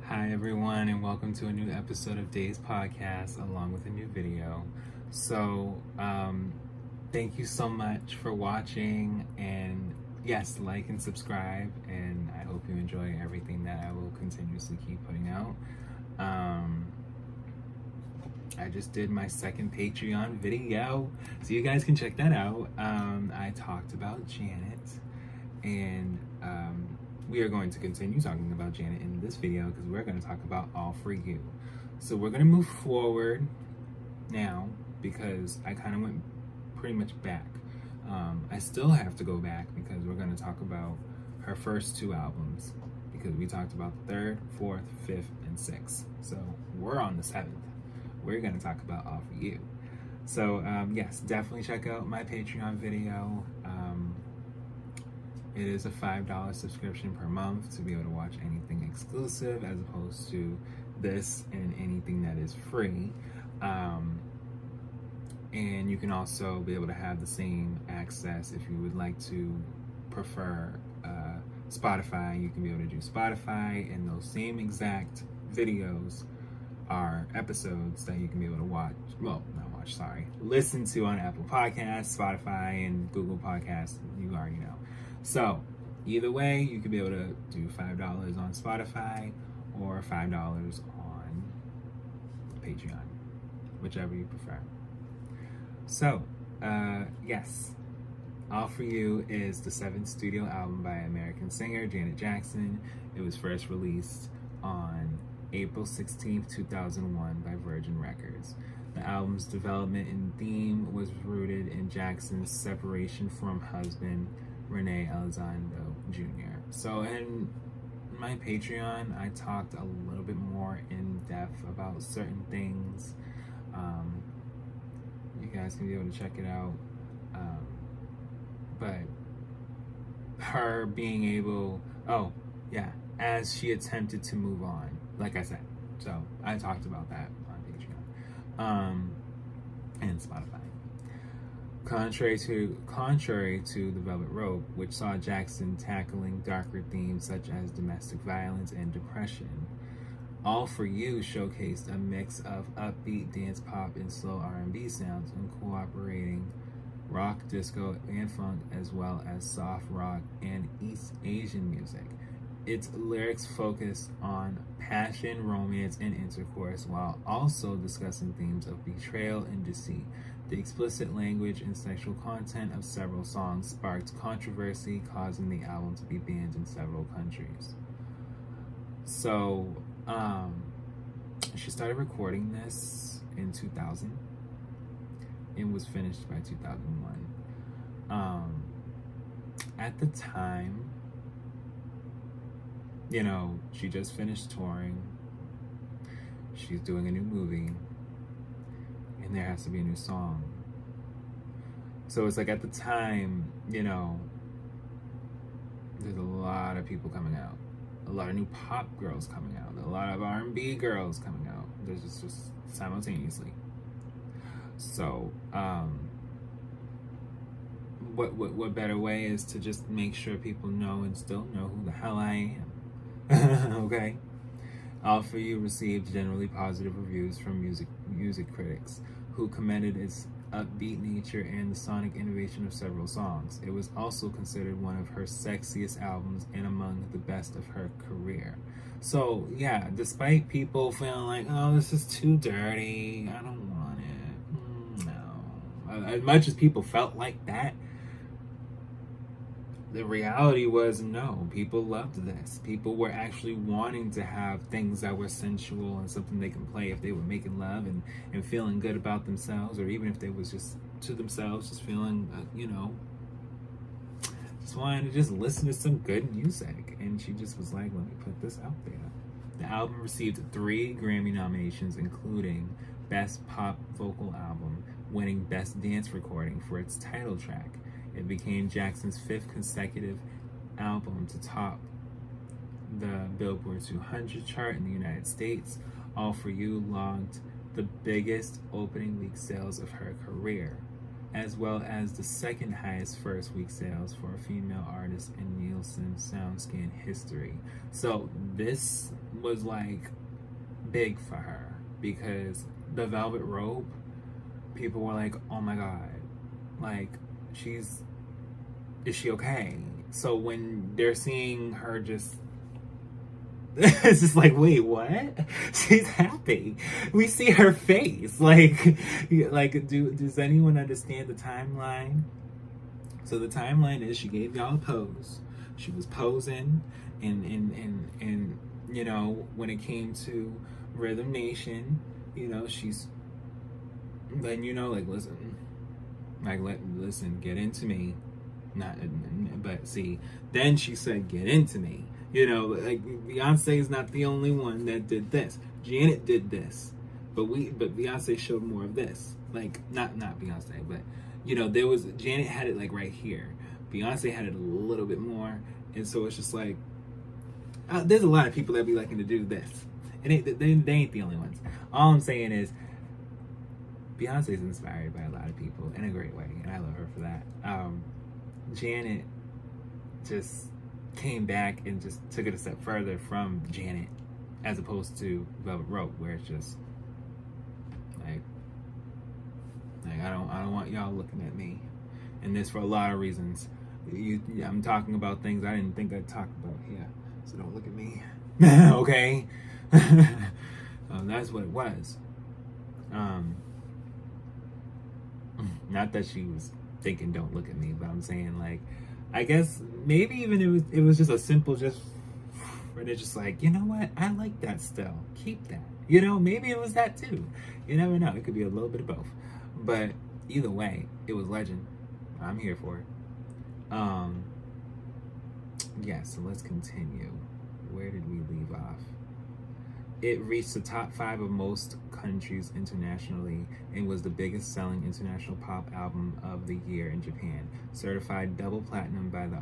Hi everyone, and welcome to a new episode of Days Podcast along with a new video. Thank you so much for watching, and yes, like and subscribe, and I hope you enjoy everything that I will continuously keep putting out. I just did my second Patreon video, so you guys can check that out. I talked about Janet, and we are going to continue talking about Janet in this video because we're going to talk about All For You. So we're going to move forward now because I kind of went pretty much back. I still have to go back because we're going to talk about her first two albums because we talked about the third, fourth, fifth, and sixth. So we're on the seventh. We're going to talk about All For You. So yes, definitely check out my Patreon video. It is a $5 subscription per month to be able to watch anything exclusive as opposed to this and anything that is free. And you can also be able to have the same access if you would like to prefer Spotify. You can be able to do Spotify, and those same exact videos are episodes that you can be able to watch. Well, not watch, sorry. Listen to on Apple Podcasts, Spotify, and Google Podcasts. You already know. So, either way, you could be able to do $5 on Spotify or $5 on Patreon, whichever you prefer. So, yes, All For You is the seventh studio album by American singer Janet Jackson. It was first released on April 16th, 2001 by Virgin Records. The album's development and theme was rooted in Jackson's separation from husband Renee Elizondo Jr. So in my Patreon, I talked a little bit more in depth about certain things. You guys can be able to check it out. But her being able, as she attempted to move on, like I said. So I talked about that on Patreon and Spotify. Contrary to The Velvet Rope, which saw Jackson tackling darker themes such as domestic violence and depression, All For You showcased a mix of upbeat dance pop and slow R&B sounds, incorporating rock, disco, and funk, as well as soft rock and East Asian music. Its lyrics focus on passion, romance, and intercourse, while also discussing themes of betrayal and deceit. The explicit language and sexual content of several songs sparked controversy, causing the album to be banned in several countries. So, she started recording this in 2000 and was finished by 2001. At the time, she just finished touring. She's doing a new movie. And there has to be a new song. So it's like at the time, there's a lot of people coming out. A lot of new pop girls coming out. A lot of R&B girls coming out. There's just simultaneously. So, what better way is to just make sure people know and still know who the hell I am. Okay? All For You received generally positive reviews from music critics, who commended its upbeat nature and the sonic innovation of several songs. It was also considered one of her sexiest albums and among the best of her career. So, yeah, despite people feeling like, oh, this is too dirty, I don't want it. No. As much as people felt like that, the reality was no, people loved this. People were actually wanting to have things that were sensual and something they can play if they were making love and feeling good about themselves, or even if they was just to themselves, just feeling, just wanting to just listen to some good music. And she just was like, let me put this out there. The album received 3 Grammy nominations, including Best Pop Vocal Album, winning Best Dance Recording for its title track. It became Jackson's 5th consecutive album to top the Billboard 200 chart in the United States. All For You logged the biggest opening week sales of her career, as well as the second highest first week sales for a female artist in Nielsen SoundScan history. So this was like big for her because the Velvet Rope, people were like, oh my God, like, is she okay? So when they're seeing her just, it's just like, wait, what? She's happy. We see her face. Does anyone understand the timeline? So the timeline is she gave y'all a pose. She was posing, and you know, when it came to Rhythm Nation, you know, she's letting you know, like, listen, get into me. Not, but see, then she said, get into me. You know, like, Beyonce is not the only one that did this. Janet did this, but Beyonce showed more of this. Like, not Beyonce, but you know, Janet had it like right here. Beyonce had it a little bit more, and so it's just like, there's a lot of people that be liking to do this, and they ain't the only ones. All I'm saying is, Beyonce's inspired by a lot of people in a great way, and I love her for that. Janet just came back and just took it a step further from Janet, as opposed to Velvet Rope, where it's just like I don't want y'all looking at me, and this for a lot of reasons. I'm talking about things I didn't think I'd talk about here, so don't look at me. Okay. That's what it was. Not that she was thinking don't look at me, but I'm saying, like, I guess maybe even it was just a simple just where they're just like, you know what, I like that still, keep that, you know, maybe it was that too, you never know, it could be a little bit of both, but either way, it was legend. I'm here for it. Yeah, so let's continue. Where did we leave off? It reached the top 5 of most countries internationally and was the biggest selling international pop album of the year in Japan. Certified double platinum by the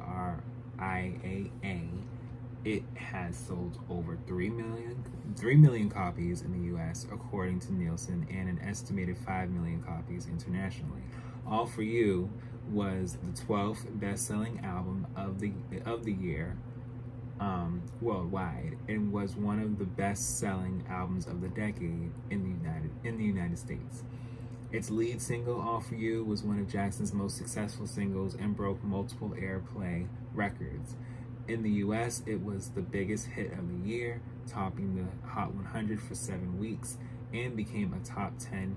RIAA, it has sold over 3 million copies in the US, according to Nielsen, and an estimated 5 million copies internationally. All For You was the 12th best-selling album of the year worldwide, and was one of the best-selling albums of the decade in the United States. Its lead single, All For You, was one of Jackson's most successful singles and broke multiple airplay records. In the US, it was the biggest hit of the year, topping the Hot 100 for 7 weeks, and became a top 10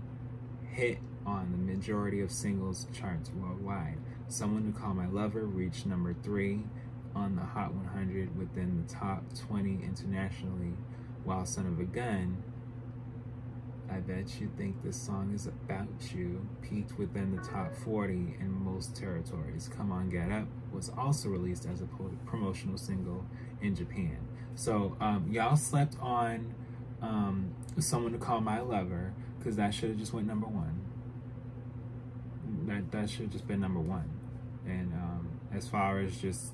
hit on the majority of singles charts worldwide. Someone to Call My Lover reached number 3 on the Hot 100 within the top 20 internationally, while Son of a Gun, I Bet You Think This Song Is About You, peaked within the top 40 in most territories. Come On Get Up was also released as a promotional single in Japan. So y'all slept on Someone to Call My Lover, because that should have just went number 1. That should have just been number 1. And as far as just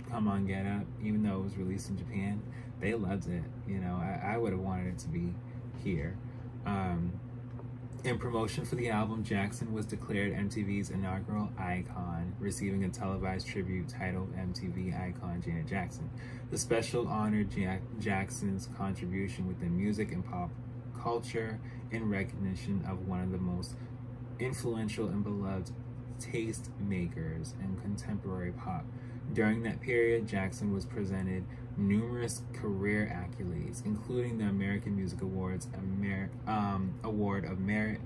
Come On Get Up, even though it was released in Japan, they loved it. You know, I would have wanted it to be here. In promotion for the album, Jackson was declared MTV's inaugural icon, receiving a televised tribute titled MTV Icon Janet Jackson. The special honored Jackson's contribution within music and pop culture in recognition of one of the most influential and beloved taste makers in contemporary pop. During that period, Jackson was presented numerous career accolades, including the American Music Awards Award of Merit,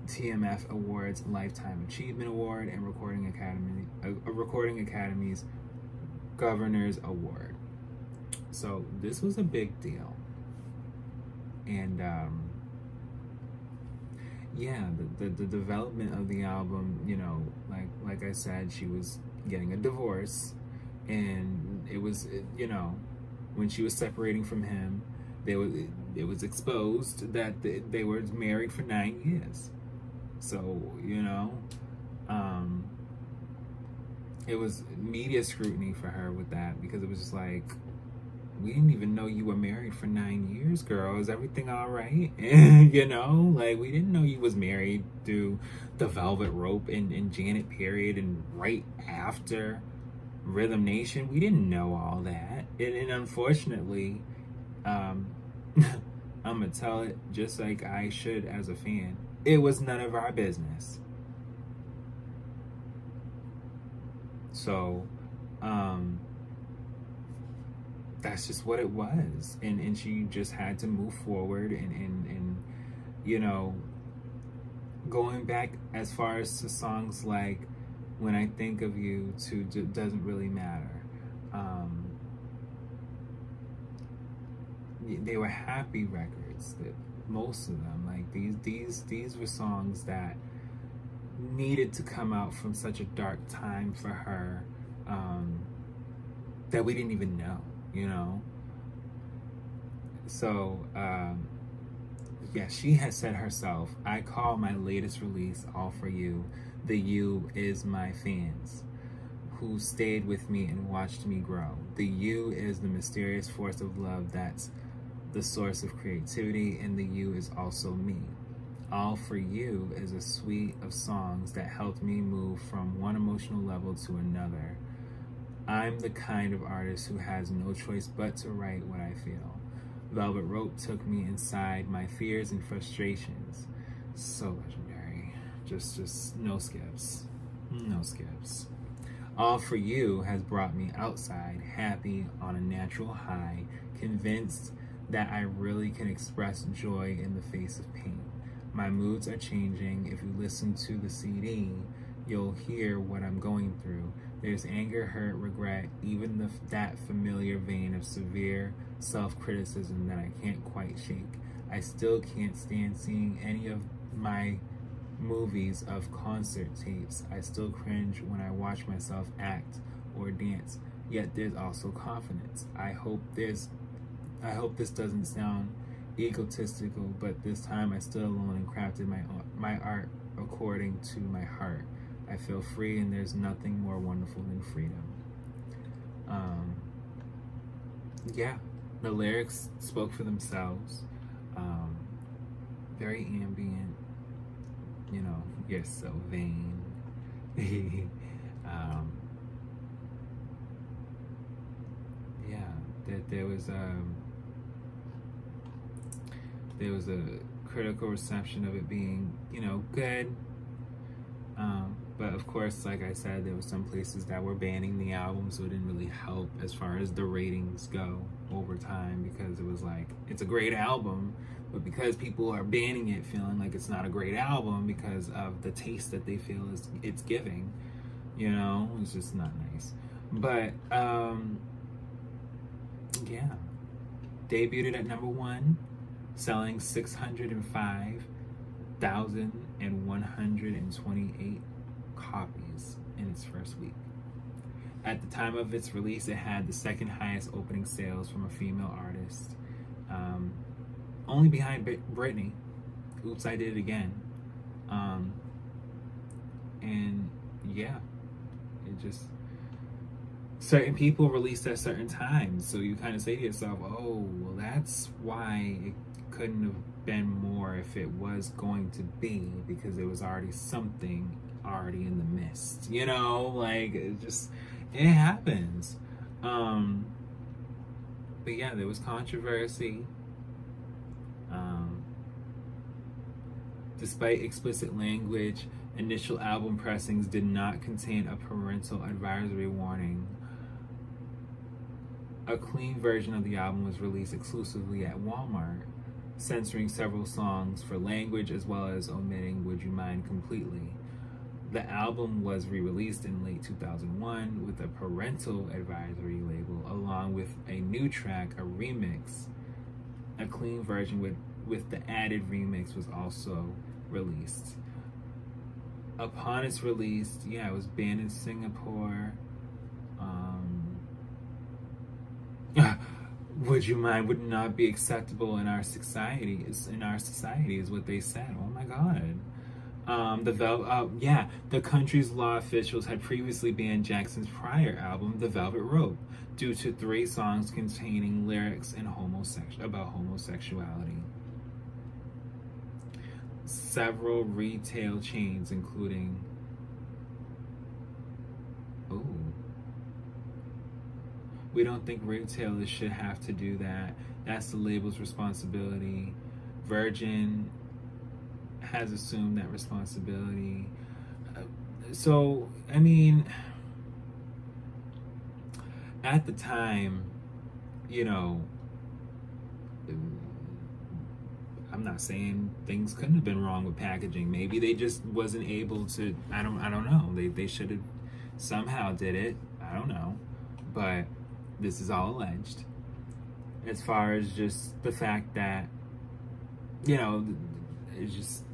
TMF Awards Lifetime Achievement Award, and Recording Academy's Governor's Award. So this was a big deal, and yeah, the development of the album, you know, like I said, she was getting a divorce, and it was, you know, when she was separating from him, it was exposed that they were married for 9 years. So, you know, it was media scrutiny for her with that, because it was just like, we didn't even know you were married for 9 years, girl. Is everything all right? You know, like, we didn't know you was married through the Velvet Rope and Janet period, and right after Rhythm Nation. We didn't know all that. And unfortunately, um, I'm gonna tell it just like I should as a fan. It was none of our business. So, um, that's just what it was, and she just had to move forward, and you know, going back as far as to songs like "When I Think of You" to "Doesn't Really Matter." Um, they were happy records. That most of them, like these were songs that needed to come out from such a dark time for her, that we didn't even know, you know. So yeah, she has said herself, "I call my latest release All For You. The you is my fans who stayed with me and watched me grow. The you is the mysterious force of love that's the source of creativity, and the you is also me. All For You is a suite of songs that helped me move from one emotional level to another. I'm the kind of artist who has no choice but to write what I feel. Velvet Rope took me inside my fears and frustrations." So legendary. Just no skips. No skips. "All For You has brought me outside, happy on a natural high, convinced that I really can express joy in the face of pain. My moods are changing. If you listen to the CD, you'll hear what I'm going through. There's anger, hurt, regret, even that familiar vein of severe self-criticism that I can't quite shake. I still can't stand seeing any of my movies of concert tapes. I still cringe when I watch myself act or dance. Yet there's also confidence. I hope this doesn't sound egotistical, but this time I stood alone and crafted my art according to my heart. I feel free, and there's nothing more wonderful than freedom." Yeah, the lyrics spoke for themselves. Very ambient. You know, "You're so vain." um, yeah, there was a critical reception of it being, you know, good. But of course, like I said, there were some places that were banning the album, so it didn't really help as far as the ratings go over time, because it was like, it's a great album, but because people are banning it, feeling like it's not a great album because of the taste that they feel it's giving, you know, it's just not nice. But yeah, debuted at #1, selling 605,128 copies in its first week. At the time of its release, it had the second highest opening sales from a female artist, only behind Britney. "Oops, I Did It Again." And yeah, it just, certain people released at certain times, so you kind of say to yourself, "Oh, well, that's why it couldn't have been more if it was going to be, because there was already something already in the mist," you know, like it happens. But yeah, there was controversy. Despite explicit language, initial album pressings did not contain a parental advisory warning. A clean version of the album was released exclusively at Walmart, censoring several songs for language as well as omitting "Would You Mind" completely. The album was re-released in late 2001 with a parental advisory label, along with a new track, a remix. A clean version with the added remix was also released. Upon its release, yeah, it was banned in Singapore. "Would You Mind" would not be acceptable in our society. Is what they said. Oh my God. The country's law officials had previously banned Jackson's prior album, The Velvet Rope, due to 3 songs containing lyrics about homosexuality. Several retail chains, including We don't think retailers should have to do that. That's the label's responsibility. Virgin has assumed that responsibility. So, I mean, at the time, you know, I'm not saying things couldn't have been wrong with packaging. Maybe they just wasn't able to. I don't know. They should have somehow did it. I don't know, but this is all alleged. As far as just the fact that, you know, it's just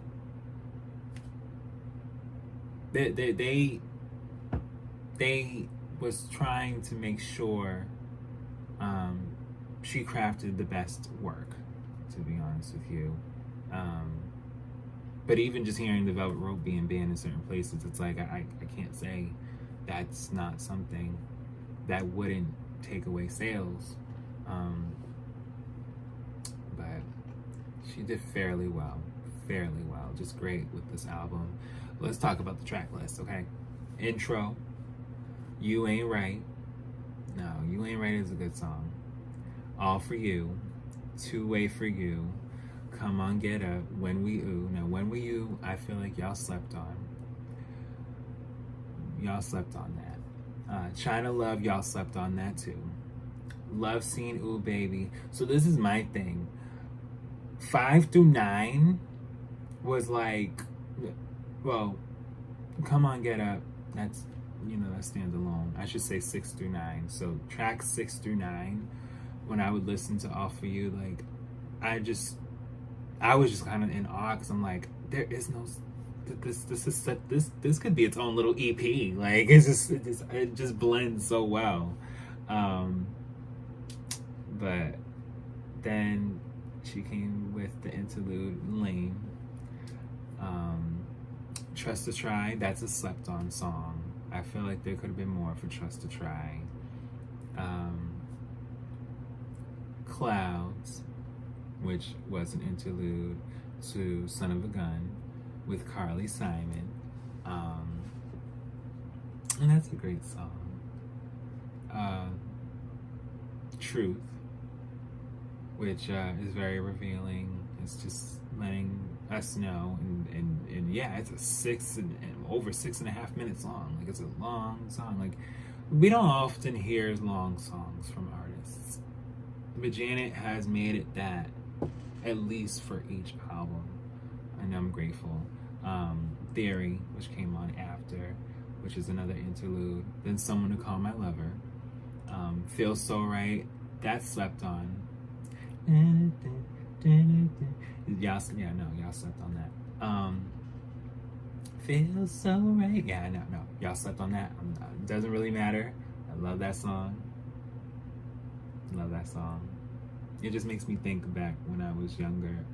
they was trying to make sure she crafted the best work, to be honest with you. But even just hearing the Velvet Rope being banned in certain places, it's like I can't say that's not something that wouldn't take away sales. But she did fairly well. Just great with this album. Let's talk about the track list, okay? Intro, You Ain't Right. No, You Ain't Right is a good song. All For You, Two Way For You, Come On Get Up, When We Ooh. Now, When We Ooh, I feel like y'all slept on. Y'all slept on that. China Love, y'all slept on that too. Love Scene, Ooh Baby. So this is my thing. 5 through 9 was like, well, Come On Get Up, that's, you know, that stands alone. I should say 6 through 9. So tracks 6 through 9, when I would listen to All For You, like, I was just kind of in awe, because I'm like, there is no, this could be its own little EP. Like, it just blends so well. But then she came with the interlude, Lame. Trust to Try, that's a slept on song. I feel like there could have been more for Trust to Try. Clouds, which was an interlude to Son of a Gun with Carly Simon. And that's a great song. Truth, which is very revealing. It's just letting us know, and yeah, it's over 6.5 minutes long. Like, it's a long song. Like, we don't often hear long songs from artists, but Janet has made it that, at least for each album, and I'm grateful. Theory, which came on after, which is another interlude. Then Someone to Call My Lover. Feels So Right, that's slept on. Y'all slept on that. Feels So Right. Yeah, no, y'all slept on that. Doesn't really matter. I love that song. It just makes me think back when I was younger.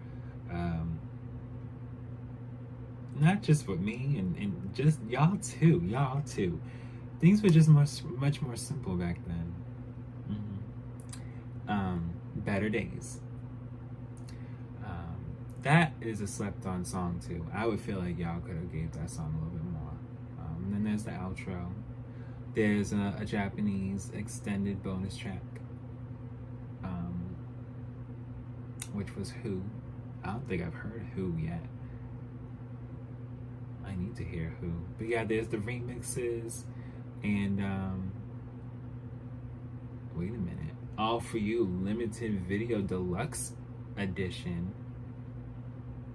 Not just for me, and just y'all too. Things were just much more simple back then. Better Days. That is a slept on song too. I would feel like y'all could have gave that song a little bit more. And then there's the outro. There's a Japanese extended bonus track, which was Who. I don't think I've heard Who yet. I need to hear Who. But yeah, there's the remixes, and wait a minute. All For You limited video deluxe edition.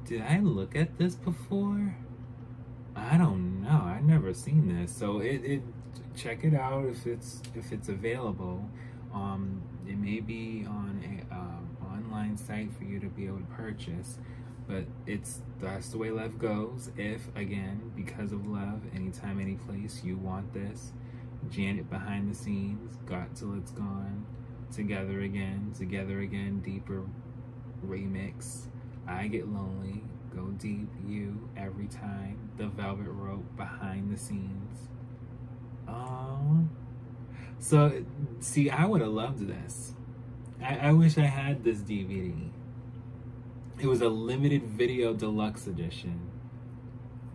Did I look at this before? I don't know. I've never seen this. So it check it out if it's available. It may be on a online site for you to be able to purchase, but that's the way love goes. If, again, because of love, anytime, any place, you want this. Janet Behind the Scenes, Got Till It's Gone, Together Again, Deeper remix. I Get Lonely, Go Deep, You, Every Time, The Velvet Rope, Behind the Scenes. Oh, so see, I would have loved this. I wish I had this DVD. It was a limited video deluxe edition.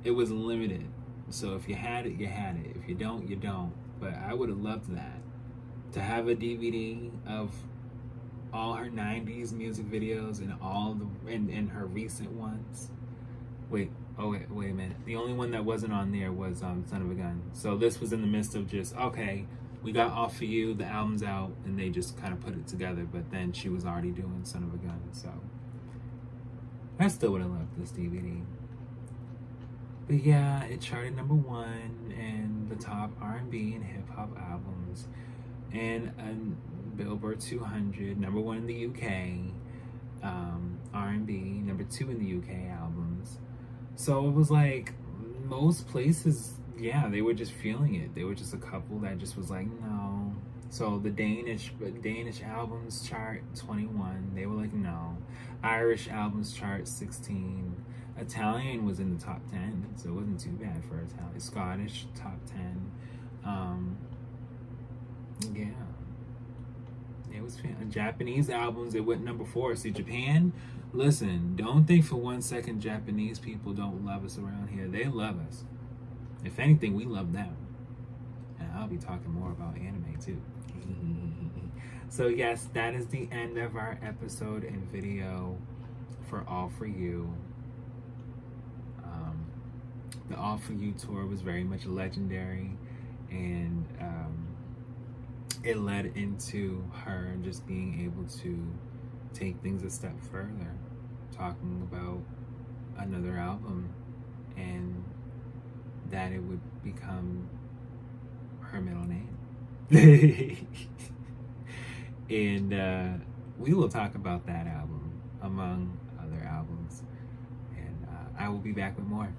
It was limited, so if you had it, you had it. If you don't, you don't. But I would have loved that. to have a DVD of all her 90s music videos and all the and her recent ones. Wait a minute. The only one that wasn't on there was Son of a Gun. So this was in the midst of just, okay, we got All For You, the album's out, and they just kind of put it together, but then she was already doing Son of a Gun, so I still would have loved this DVD. But yeah, it charted #1 in the top R&B and hip hop albums, and Billboard 200, #1 in the UK, R&B, #2 in the UK albums. So it was like most places, yeah, they were just feeling it. They were just a couple that just was like, no. So the Danish albums chart 21. They were like, no. Irish albums chart 16. Italian was in the top 10, so it wasn't too bad for Italian. Scottish top 10. Yeah, it was fun. Japanese albums, it went #4. See, Japan. Listen, don't think for 1 second Japanese people don't love us around here. They love us. If anything, we love them. And I'll be talking more about anime too. So yes, that is the end of our episode and video for All For You. The All For You tour was very much legendary, and it led into her just being able to take things a step further, talking about another album and that it would become her middle name. And we will talk about that album among other albums, and I will be back with more.